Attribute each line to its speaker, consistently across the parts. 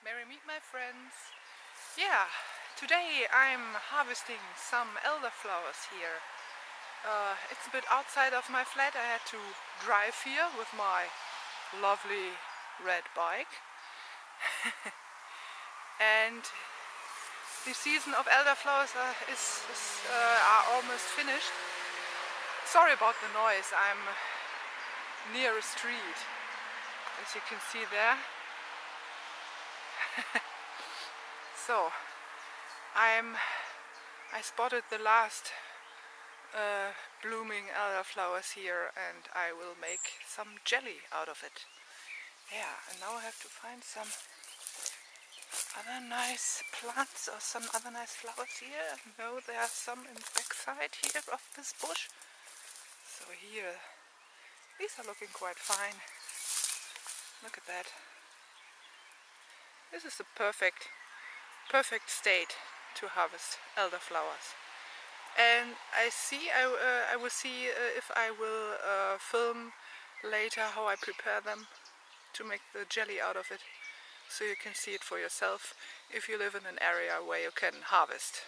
Speaker 1: Merry meet my friends. Yeah, today I'm harvesting some elderflowers here. It's a bit outside of my flat. I had to drive here with my lovely red bike. And the season of elderflowers are almost finished. Sorry about the noise, I'm near a street, as you can see there. So, I spotted the last blooming elderflowers here, and I will make some jelly out of it. Yeah, and now I have to find some other nice plants or some other nice flowers here. No, there are some in the backside here of this bush. So here, these are looking quite fine. Look at that. This is the perfect state to harvest elderflowers. And I will see if I will film later how I prepare them to make the jelly out of it, so you can see it for yourself if you live in an area where you can harvest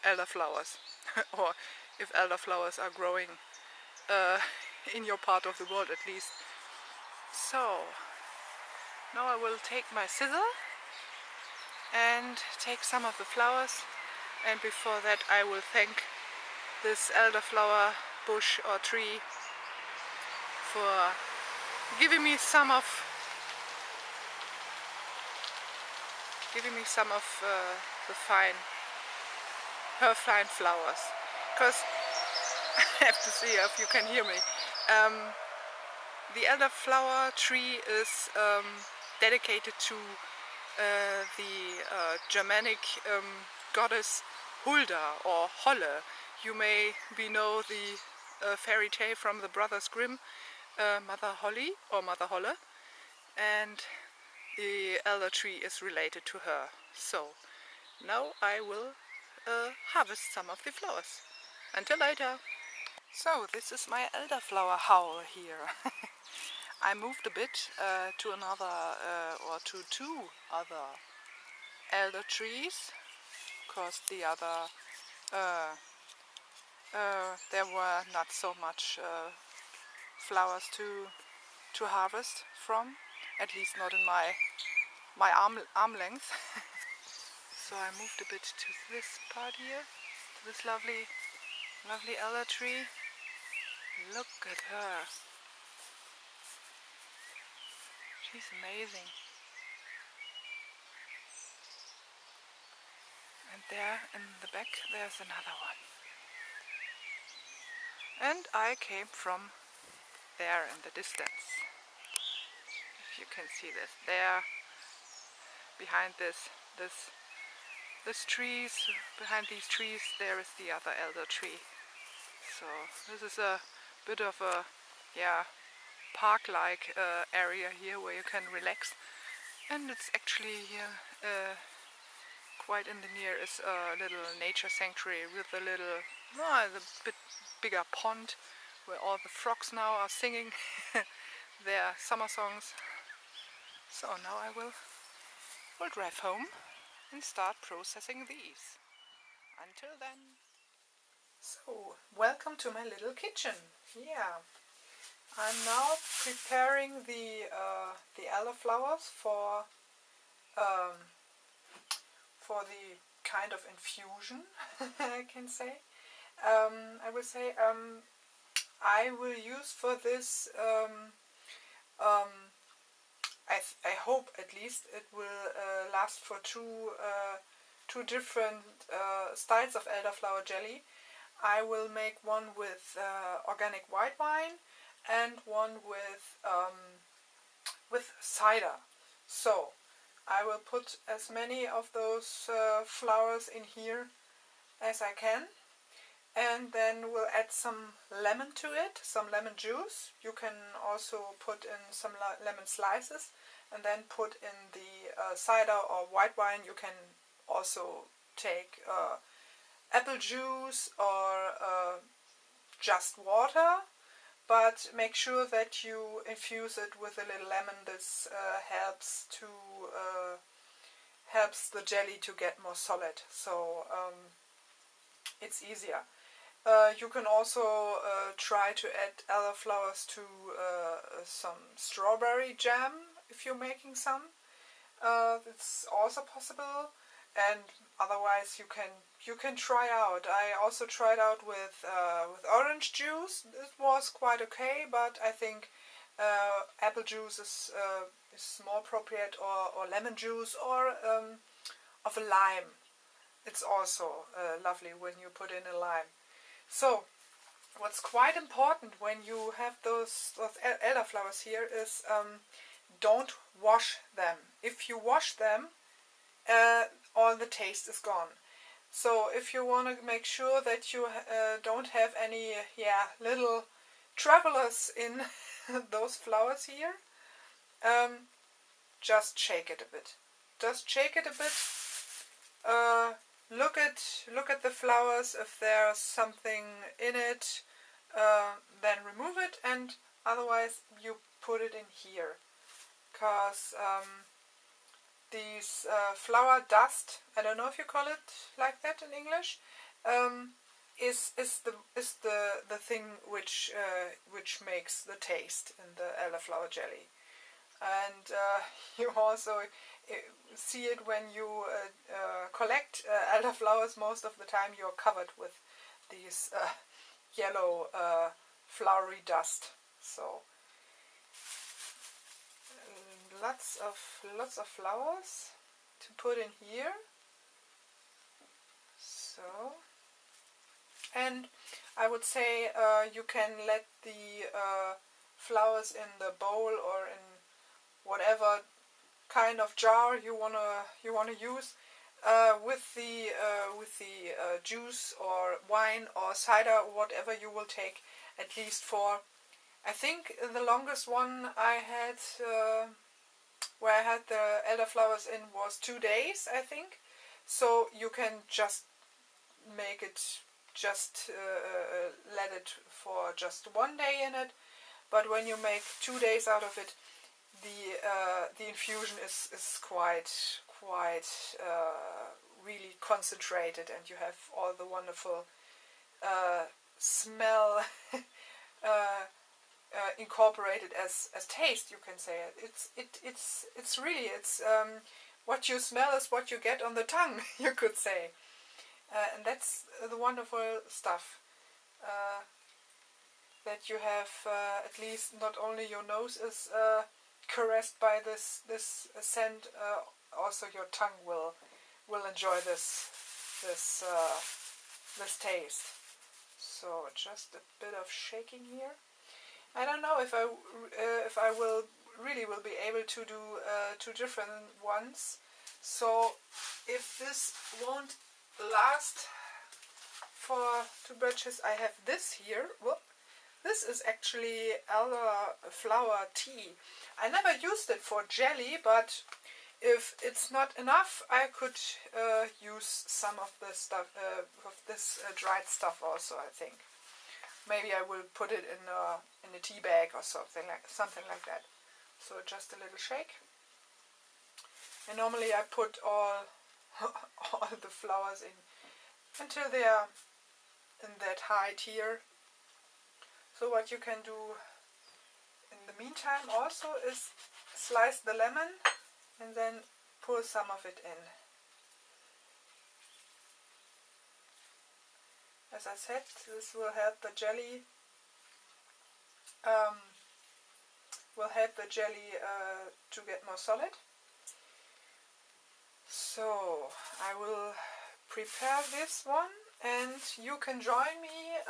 Speaker 1: elderflowers or if elderflowers are growing in your part of the world at least. So now I will take my scissor and take some of the flowers, and before that I will thank this elderflower bush or tree for giving me some of her fine flowers. Because I have to see if you can hear me. The elderflower tree is dedicated to the Germanic goddess Hulda or Holle. You may know the fairy tale from the Brothers Grimm, Mother Holly or Mother Holle, and the elder tree is related to her. So now I will harvest some of the flowers. Until later. So this is my elderflower howl here. I moved a bit to another or to two other elder trees, because the other there were not so much flowers to harvest from, at least not in my arm length. So I moved a bit to this part here, to this lovely elder tree. Look at her. She's amazing. And there in the back there's another one. And I came from there in the distance. If you can see this, there behind this trees, behind these trees there is the other elder tree. So this is a bit of a park-like area here where you can relax, and it's actually here quite in the near is a little nature sanctuary with a little the bit bigger pond where all the frogs now are singing their summer songs. So now I will drive home and start processing these. Until then. So, welcome to my little kitchen. Yeah, I'm now preparing the elderflowers for the kind of infusion, I can say. I would say I will use for this. I hope at least it will last for two different styles of elderflower jelly. I will make one with organic white wine and one with cider. So I will put as many of those flowers in here as I can, and then we'll add some lemon to it, some lemon juice. You can also put in some lemon slices, and then put in the cider or white wine. You can also take apple juice or just water, but make sure that you infuse it with a little lemon. This helps to helps the jelly to get more solid, so it's easier. You can also try to add elderflowers to some strawberry jam if you're making some. It's also possible, and otherwise you can try out. I also tried out with orange juice. It was quite okay, but I think apple juice is more appropriate, or lemon juice, or of a lime. It's also lovely when you put in a lime. So what's quite important when you have those elderflowers here is don't wash them. If you wash them, all the taste is gone. So if you want to make sure that you don't have any little travelers in those flowers here, just shake it a bit. Just shake it a bit. Look at the flowers. If there's something in it, then remove it, and otherwise you put it in here, because these flower dust, I don't know if you call it like that in English, is the thing which makes the taste in the elderflower jelly. And you also see it when you collect elderflowers. Most of the time you're covered with these yellow flowery dust. So lots of flowers to put in here. So, and I would say you can let the flowers in the bowl or in whatever kind of jar you wanna use, with the juice or wine or cider, whatever you will take, at least for, I think the longest one I had, where I had the elderflowers in, was 2 days, I think. So you can just make it, just let it for just 1 day in it. But when you make 2 days out of it, the infusion is quite really concentrated, and you have all the wonderful smell incorporated as taste, you can say. It's really what you smell is what you get on the tongue, you could say, and that's the wonderful stuff. That you have at least not only your nose is caressed by this scent, also your tongue will enjoy this taste. So just a bit of shaking here. I don't know if I will be able to do 2 different ones. So if this won't last for 2 batches, I have this here. Whoop. This is actually elderflower tea. I never used it for jelly, but if it's not enough, I could use some of the stuff, of this dried stuff also, I think. Maybe I will put it in a tea bag or something like that. So just a little shake. And normally I put all the flowers in until they are in that height here. So what you can do in the meantime also is slice the lemon and then pour some of it in. As I said, this will help the jelly to get more solid. So I will prepare this one, and you can join me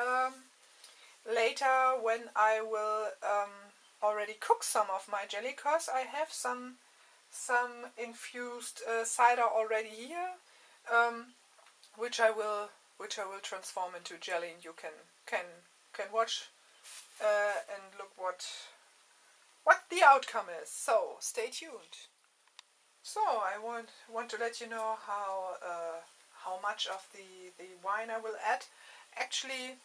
Speaker 1: later when I will already cook some of my jelly, because I have some infused cider already here, which I will transform into jelly, and you can watch and look what the outcome is. So stay tuned. So I want to let you know how much of the wine I will add. Actually,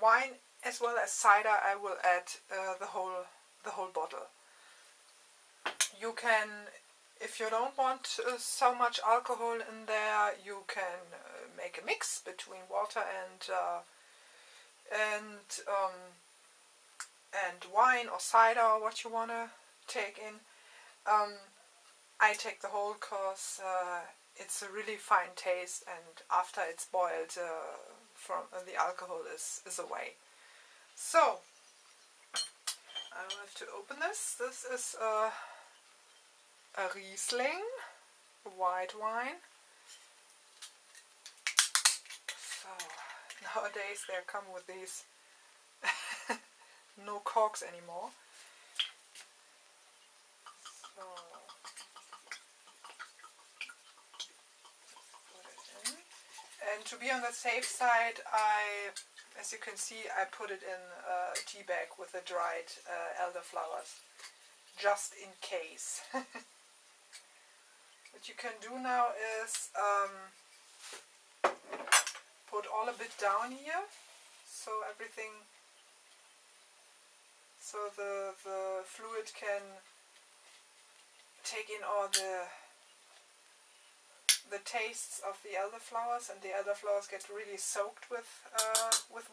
Speaker 1: wine as well as cider, I will add the whole bottle. You can If you don't want so much alcohol in there, you can make a mix between water and wine or cider, what you want to take in. I take the whole because it's a really fine taste, and after it's boiled, from the alcohol is away. So I will have to open this. This is a Riesling, a white wine. So nowadays they come with these no corks anymore. So put it in. And to be on the safe side, as you can see, I put it in a tea bag with the dried elderflowers, just in case. What you can do now is put all a bit down here, so everything, so the fluid can take in all the tastes of the elderflowers, and the elderflowers get really soaked with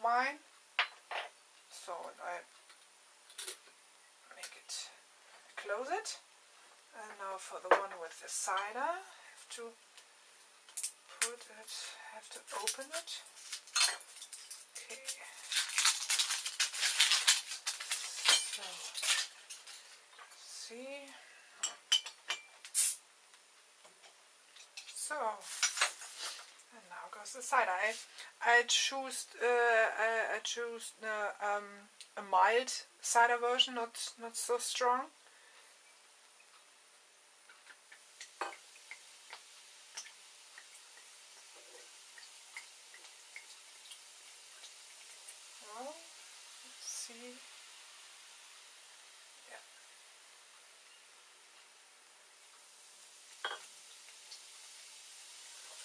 Speaker 1: wine. So I make it, close it. And now for the one with the cider, I have to open it. Okay. So, see. So, and now goes the cider. I choose a mild cider version, not so strong. See, yeah.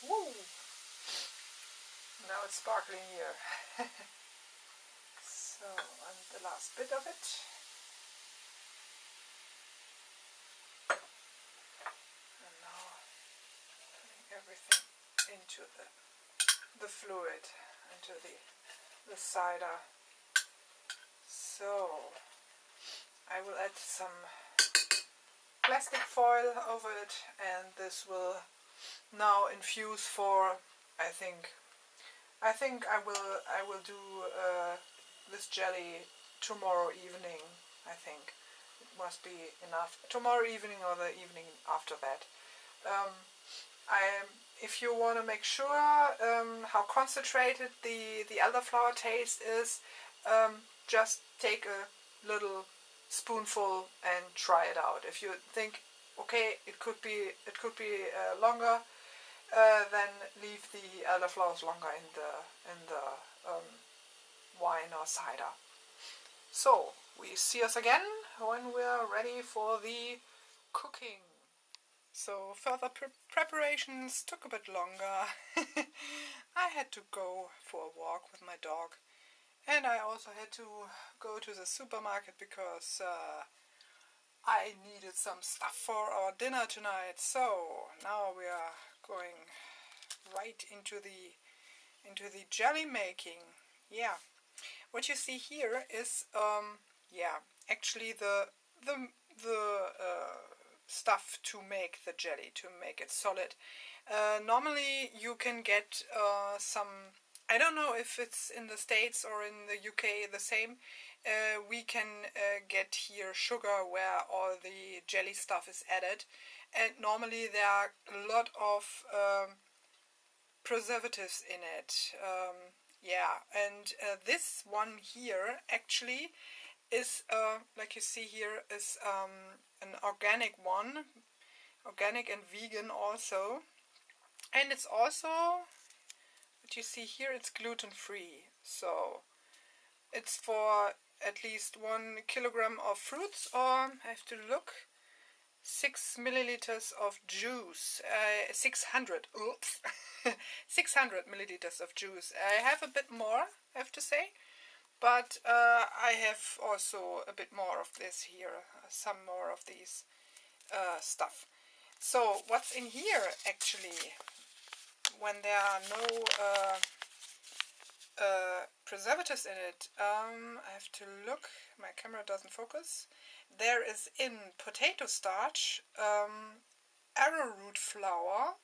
Speaker 1: Woo! Now it's sparkling here. So, and the last bit of it. And now putting everything into the fluid, into the cider. So I will add some plastic foil over it, and this will now infuse for, I think I will do this jelly tomorrow evening. I think it must be enough tomorrow evening or the evening after that. If you want to make sure how concentrated the elderflower taste is, just take a little spoonful and try it out. If you think, okay, it could be longer, then leave the elderflowers longer in the wine or cider. So we see us again when we are ready for the cooking. So further preparations took a bit longer. I had to go for a walk with my dog. And I also had to go to the supermarket because I needed some stuff for our dinner tonight. So now we are going right into the jelly making. Yeah, what you see here is actually the stuff to make the jelly, to make it solid. Normally you can get some, I don't know if it's in the States or in the UK the same. We can get here sugar where all the jelly stuff is added, and normally there are a lot of preservatives in it. And this one here actually is, like you see here, is an organic one, organic and vegan also, and it's also, what you see here, it's gluten-free, so it's for at least 1 kilogram of fruits, or I have to look, 6 milliliters of juice, 600 milliliters of juice. I have a bit more, I have to say, but I have also a bit more of this here, some more of these stuff. So what's in here actually when there are no preservatives in it? I have to look, my camera doesn't focus. There is in potato starch, arrowroot flour,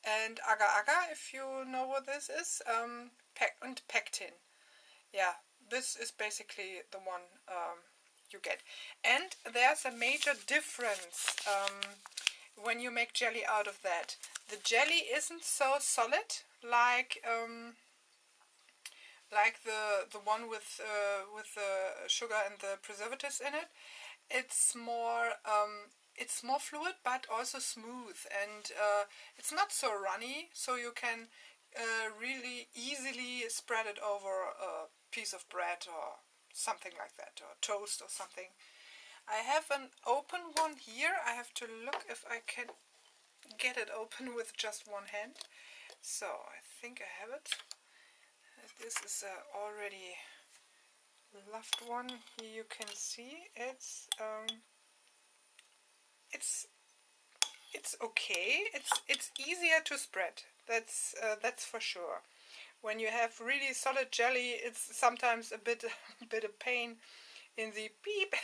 Speaker 1: and agar-agar, if you know what this is, and pectin. Yeah, this is basically the one you get. And there's a major difference when you make jelly out of that. The jelly isn't so solid like the one with the sugar and the preservatives in it. It's more fluid, but also smooth, and it's not so runny, so you can really easily spread it over a piece of bread or something like that, or toast or something. I have an open one here. I have to look if I can get it open with just one hand. So I think I have it. This is already loved one. Here you can see it's okay. It's easier to spread. That's for sure. When you have really solid jelly, it's sometimes a bit a pain in the beep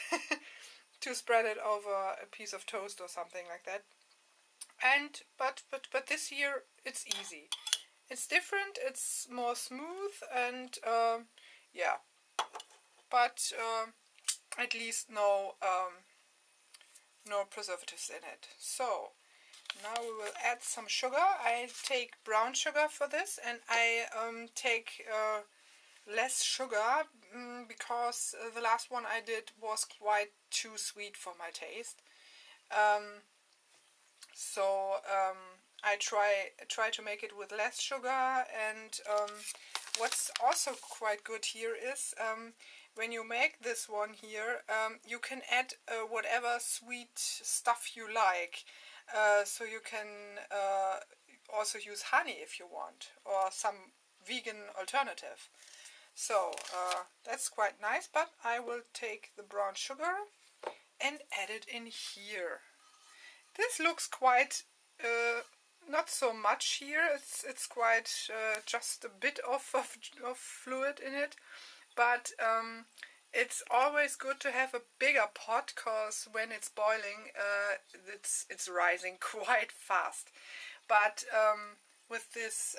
Speaker 1: to spread it over a piece of toast or something like that. And but this year it's easy. It's different. It's more smooth, and yeah. But at least no preservatives in it. So now we will add some sugar. I take brown sugar for this, and I take less sugar because the last one I did was quite too sweet for my taste. So I try to make it with less sugar. And what's also quite good here is when you make this one here, you can add whatever sweet stuff you like. So you can also use honey if you want, or some vegan alternative. So that's quite nice, but I will take the brown sugar and add it in here. This looks quite not so much here. It's quite just a bit of fluid in it, but it's always good to have a bigger pot, because when it's boiling, it's rising quite fast. But with this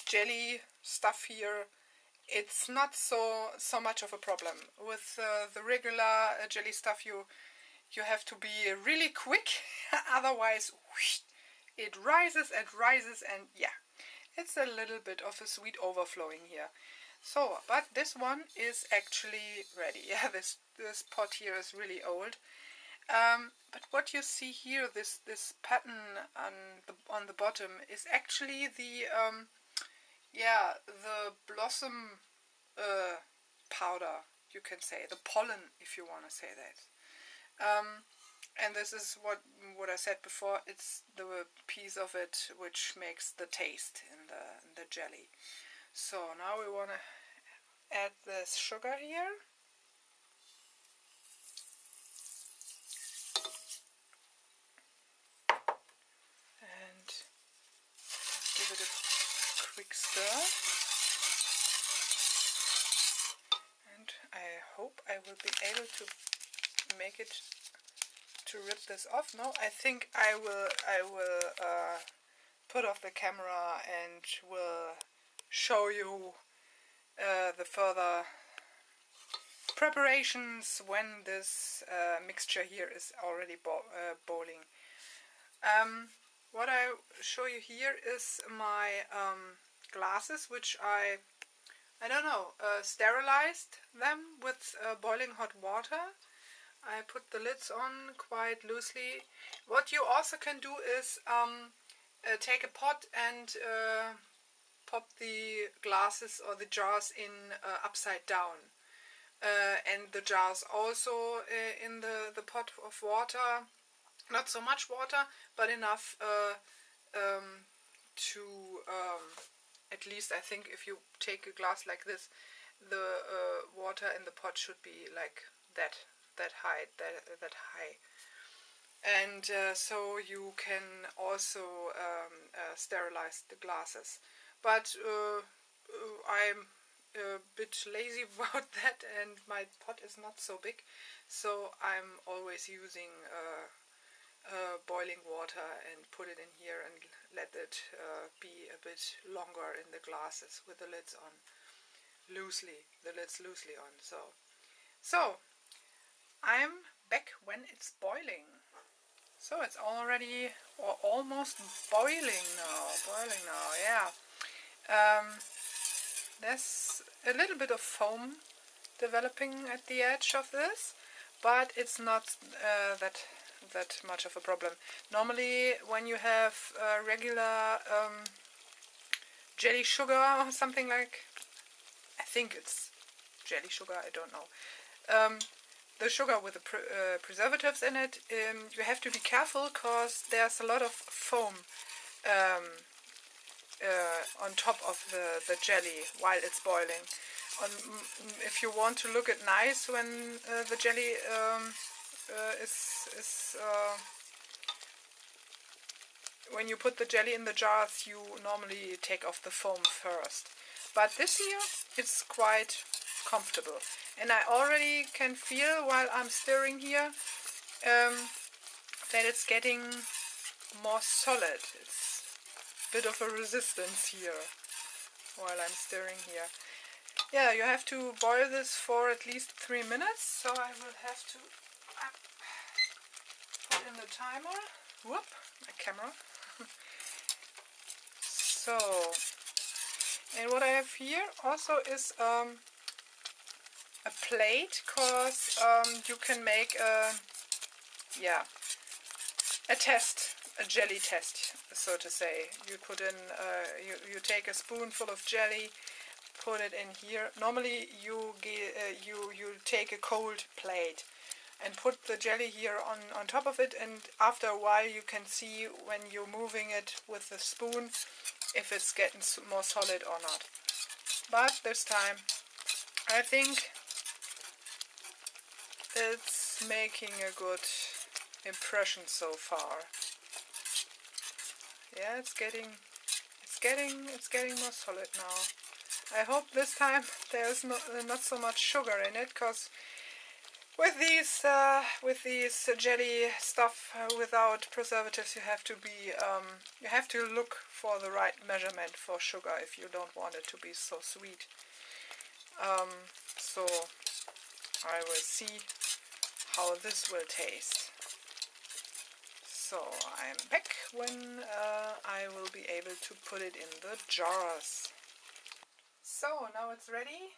Speaker 1: jelly stuff here, it's not so much of a problem. With the regular jelly stuff, you have to be really quick, otherwise whoosh, it rises and rises, and yeah, it's a little bit of a sweet overflowing here. So, but this one is actually ready. Yeah, this pot here is really old. But what you see here, this pattern on the bottom, is actually the blossom powder, you can say, the pollen, if you want to say that. And this is what I said before. It's the piece of it which makes the taste in the jelly. So now we want to add this sugar here. And give it a quick stir. And I hope I will be able to make it to rip this off. No, I think I will put off the camera and will show you the further preparations when this mixture here is already boiling. What I show you here is my glasses, which I don't know, sterilized them with boiling hot water. I put the lids on quite loosely. What you also can do is take a pot and pop the glasses or the jars in upside down. And the jars also in the pot of water. Not so much water, but enough to at least, I think, if you take a glass like this, the water in the pot should be like that that high. And so you can also sterilize the glasses. But I'm a bit lazy about that, and my pot is not so big, so I'm always using boiling water and put it in here and let it be a bit longer in the glasses with the lids on loosely, on. So I'm back when it's boiling. So it's already or almost boiling now, yeah. There's a little bit of foam developing at the edge of this, but it's not that much of a problem. Normally when you have regular jelly sugar or something like, I think it's jelly sugar, I don't know, the sugar with the preservatives in it, you have to be careful because there's a lot of foam on top of the jelly while it's boiling. If you want to look it nice when the jelly is when you put the jelly in the jars, you normally take off the foam first. But this here, it's quite comfortable. And I already can feel while I'm stirring here that it's getting more solid. It's a bit of a resistance here while I'm stirring here. Yeah, you have to boil this for at least 3 minutes, so I will have to put in the timer. Whoop, my camera. So, and what I have here also is a plate, because you can make a test, a jelly test, so to say. You put in, you take a spoonful of jelly, put it in here. Normally you take a cold plate and put the jelly here on top of it, and after a while you can see when you're moving it with the spoon if it's getting more solid or not. But this time I think it's making a good impression so far. Yeah, it's getting more solid now. I hope this time there's not so much sugar in it, because with these jelly stuff without preservatives, you have to look for the right measurement for sugar if you don't want it to be so sweet. So I will see how this will taste. So I'm back when I will be able to put it in the jars. So now it's ready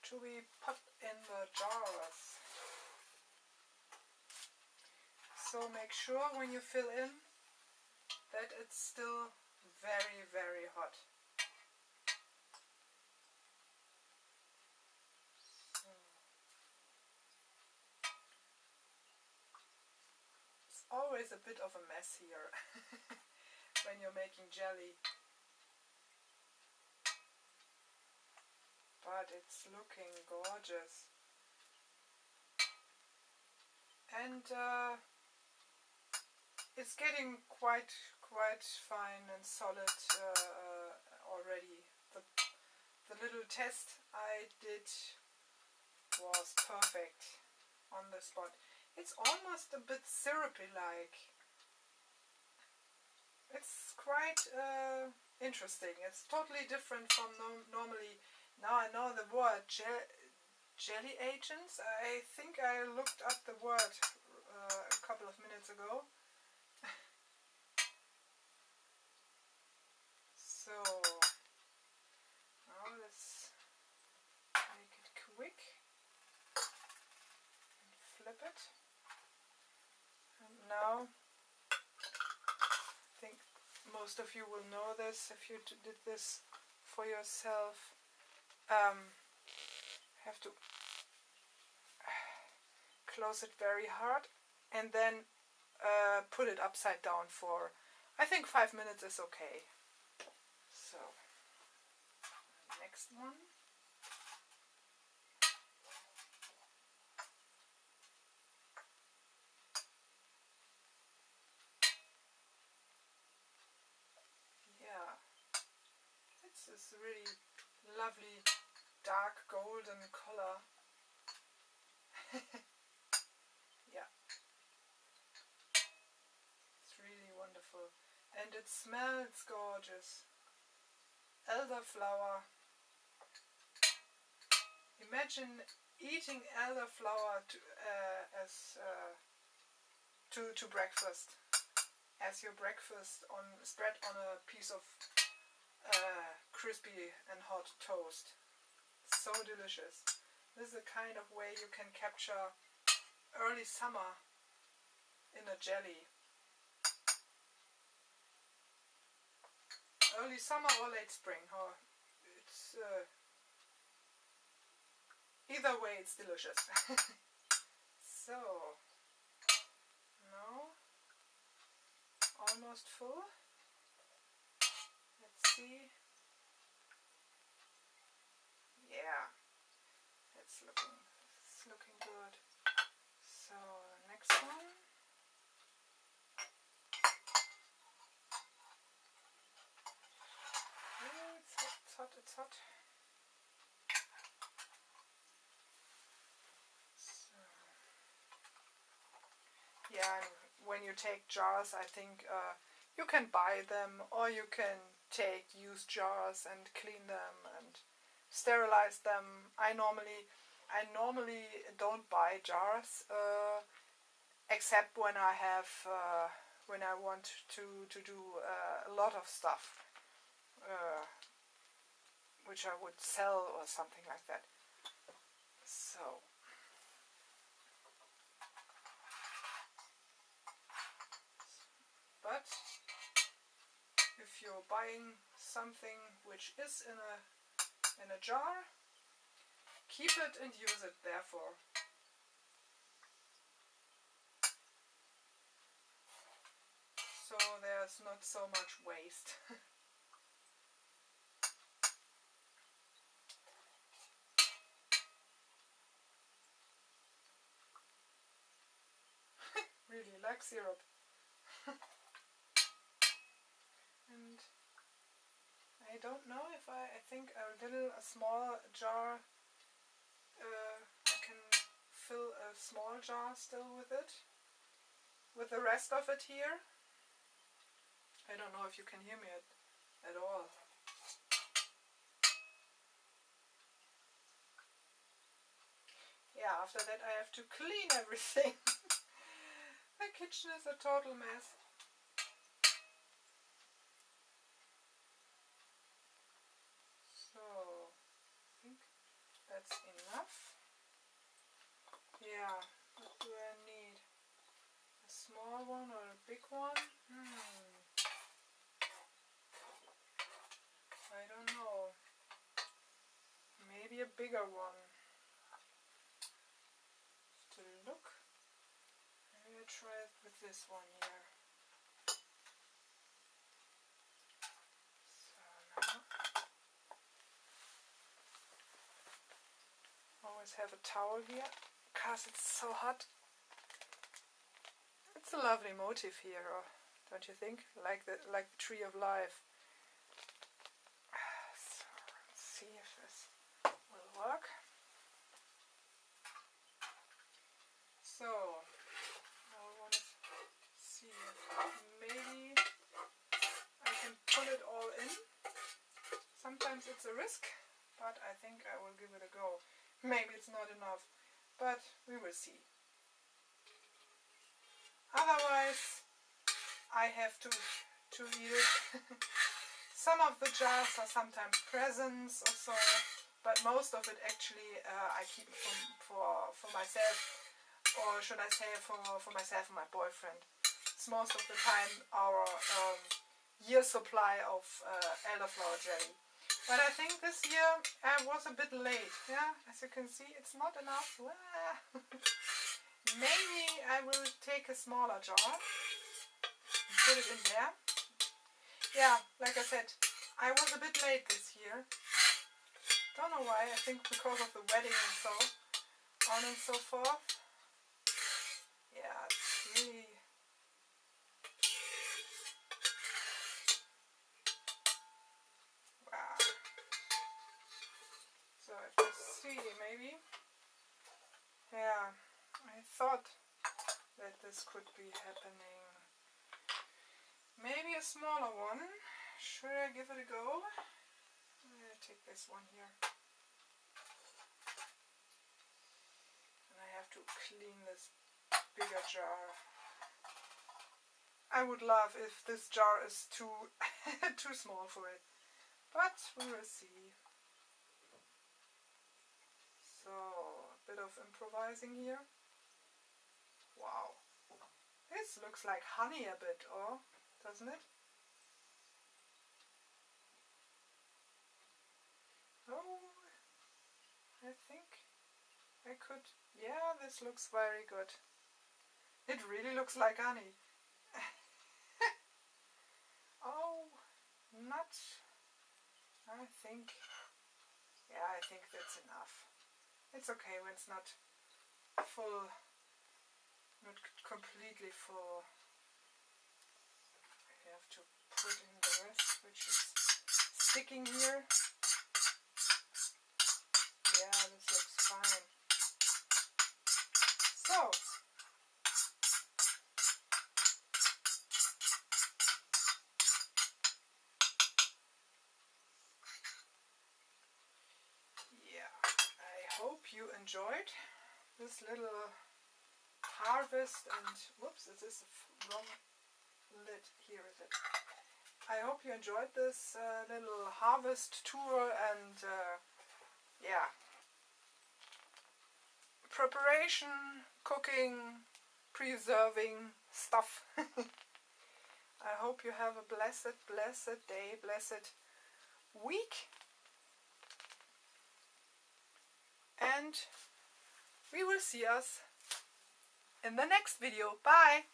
Speaker 1: to be put in the jars. So make sure when you fill in that it's still very, very hot. So it's always a bit of a mess here when you're making jelly. But it's looking gorgeous. And it's getting quite fine and solid already. The little test I did was perfect on the spot. It's almost a bit syrupy like. It's quite interesting. It's totally different from normally. Now I know the word jelly agents. I think I looked up the word a couple of minutes ago. So now let's make it quick and flip it. And now I think most of you will know this if you did this for yourself. Have to close it very hard and then put it upside down for, I think, 5 minutes is okay. So next one. this really lovely dark golden color. Yeah, it's really wonderful. And it smells gorgeous. Elderflower. Imagine eating elderflower to breakfast, as your breakfast spread on a piece of crispy and hot toast. So delicious. This is the kind of way you can capture early summer in a jelly. Early summer or late spring. It's either way, it's delicious. So now almost full. Let's see. Yeah, it's looking good. So next one. Oh, it's hot, it's hot. So, yeah, and when you take jars, I think you can buy them, or you can take used jars and clean them and sterilize them. I normally don't buy jars, except when I have when I want to do a lot of stuff, which I would sell or something like that. So but if you're buying something which is in a jar, keep it and use it therefore. So there's not so much waste. Really like syrup. And I don't know if I think a small jar, I can fill a small jar still with it, with the rest of it here. I don't know if you can hear me at all. Yeah, after that I have to clean everything. The kitchen is a total mess. So, I think that's enough. Yeah, what do I need? A small one or a big one? I don't know. Maybe a bigger one. To look. Maybe I'll try it with this one here. So now, always have a towel here, because it's so hot. It's a lovely motif here, don't you think? Like the tree of life. So let's see if this will work. So I want to see if maybe I can put it all in. Sometimes it's a risk, but I think I will give it a go. Maybe it's not enough, but we will see. Otherwise, I have to eat it. Some of the jars are sometimes presents or so, but most of it actually I keep for myself, or should I say for myself and my boyfriend. It's most of the time our year supply of elderflower jelly. But I think this year I was a bit late. Yeah, as you can see, it's not enough. Maybe I will take a smaller jar and put it in there. Yeah, like I said, I was a bit late this year. Don't know why. I think because of the wedding and so on and so forth. Yeah, it's really... Wow. see, maybe. Yeah, I thought that this could be happening. Maybe a smaller one. Should I give it a go? I'll take this one here. And I have to clean this bigger jar. I would love if this jar is too too small for it, but we will see. So, a bit of improvising here. Wow, this looks like honey a bit, oh, doesn't it? Oh, I think I could, yeah, this looks very good. It really looks like honey. Oh, not, I think, yeah, I think that's enough. It's okay when it's not full, not completely full. I have to put in the rest, which is sticking here. Yeah, this looks fine. So, yeah, I hope you enjoyed this little harvest and, whoops, this is the wrong lid, here is it. I hope you enjoyed this little harvest tour and yeah, preparation, cooking, preserving stuff. I hope you have a blessed day, blessed week, and we will see us in the next video. Bye!